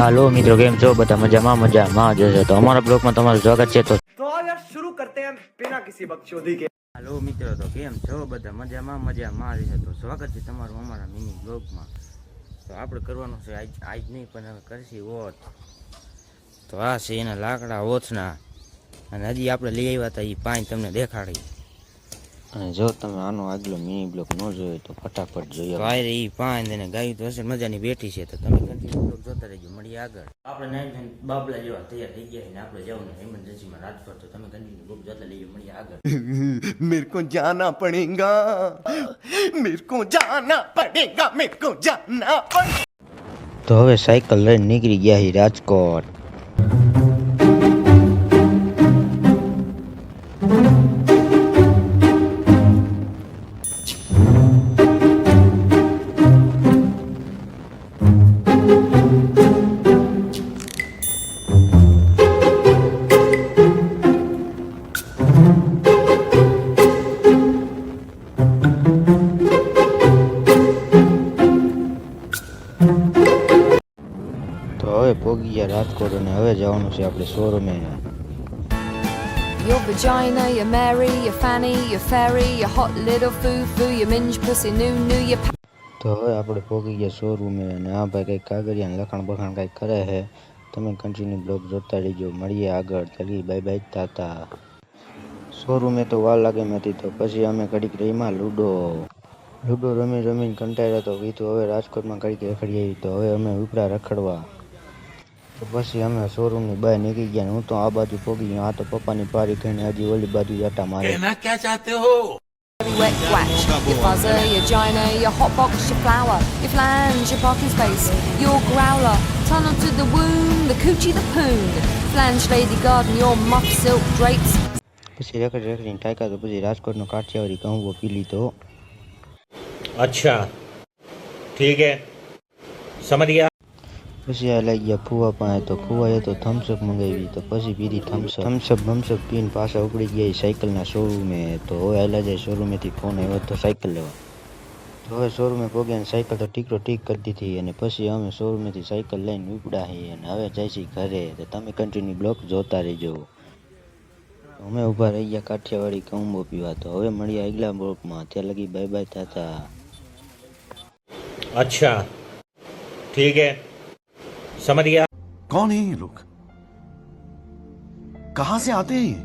હાલો મિત્રો, કેમ છો બધા? મજામાં જશે તો અમારા બ્લોગમાં તમારું સ્વાગત છે. તો यार शुरू करते हैं बिना किसी बकचोदी के। હાલો મિત્રો, તો કેમ છો બધા? મજામાં જશે તો સ્વાગત છે તમારું અમારા મિની બ્લોગમાં. તો આપણે કરવાનું છે આજ નહીં, પણ હવે કરશી ઓથ. તો આ છે એના લાકડા ઓથના, અને હજી આપણે લઈ આવ્યા હતા એ પાણી તમને દેખાડી. અને જો તમે આનો આગલો મિની બ્લોગ ન જોયો તો ફટાફટ જોઈએ. તો આ એ પાણી એને ગાયું તો હશે, મજાની બેઠી છે. તો તમે કન્ટિન્યુ બ્લોગ જોતા રહેજો, મળીએ આગળ. આપણે નાઈ બાબલા જેવા તૈયાર થઈ ગયા છે ને આપણે જવાનું ઇમરજન્સીમાં રાજકોટ. તો તમે કન્ટિન્યુ બ્લોગ જોતા રહેજો, મળીએ આગળ. मेरे को जाना पड़ेगा, मेरे को जाना पड़ेगा, मेरे को जाना पड़ेगा। તો હવે સાયકલ લઈને નીકળી ગયા છે રાજકોટ. તો હવે પોગી ગયા રાજકોટ, અને હવે જવાનું છે આપણે શોરૂમે. Your vagina, your Mary, your Fanny, your Fairy, your hot little foo-foo, your minge pussy new, your તો હવે આપણે પોગી ગયા શોરૂમે, અને આ ભાઈ કંઈક કાગળિયા લખાણ બખાણ કંઈક કરે છે. તમે કન્ટિન્યુ બ્લોગ જોતા રહીજો, મળીએ આગળ. ચલી બાય બાય તાતા. શોરૂમે તો વાર લાગે એમ હતી, તો પછી અમે ઘડીક રહીમાં લૂડો રમીને કંટાળ્યા. તો કીધું હવે રાજકોટમાં ઘડીક રખડી આવી. તો હવે અમે ઉપરા રખડવા. તો પછી અમે શોરૂમની બહાર નીકળી ગયા. હું તો આ બાજુ પોગી ગયો, આ તો પપ્પાની પારી ખાઈને હજી ઓલી બાજુ જતા મારે. wet watch, your buzzer, your gina, your hot box, your flower, your flange, your parking space, your growler, tunnel to the womb, the coochie, the poon, flange lady garden, your muff silk drapes. પછી રખડીને ટાંકા. તો પછી રાજકોટનો કાઠિયાવાડી કહું પી લીધો. अच्छा ठीक है, समझ गया। પછી આ લઈ ગયા ફુવા પાસે. તો ફુવાએ તો થમ્સઅપ મંગાવી. તો પછી પીધી થમ્સઅપ પીને પાછા ઉપડી ગયા સાયકલના શોરૂમે. તો હવે હાલ્યા જાય શોરૂમેથી ફોન આવ્યો તો સાયકલ લેવા. તો હવે શોરૂમે પહોંચ્યા, સાયકલ તો ઠીક કરી દીધી. અને પછી અમે શોરૂમેથી સાયકલ લઈને ઉપડ્યા છીએ, અને હવે જઈશી ઘરે. તો તમે કન્ટિન્યુ બ્લોગ જોતા રહેજો. અમે ઊભા રહી ગયા કાઠિયાવાડી કૌંબો પીવા. તો હવે મળીએ આગલા બ્લોગમાં. ત્યાં લગી બાય બાય તાતા. अच्छा ठीक है, समझ गया। कौन है ये लोग, कहाँ से आते हैं ये?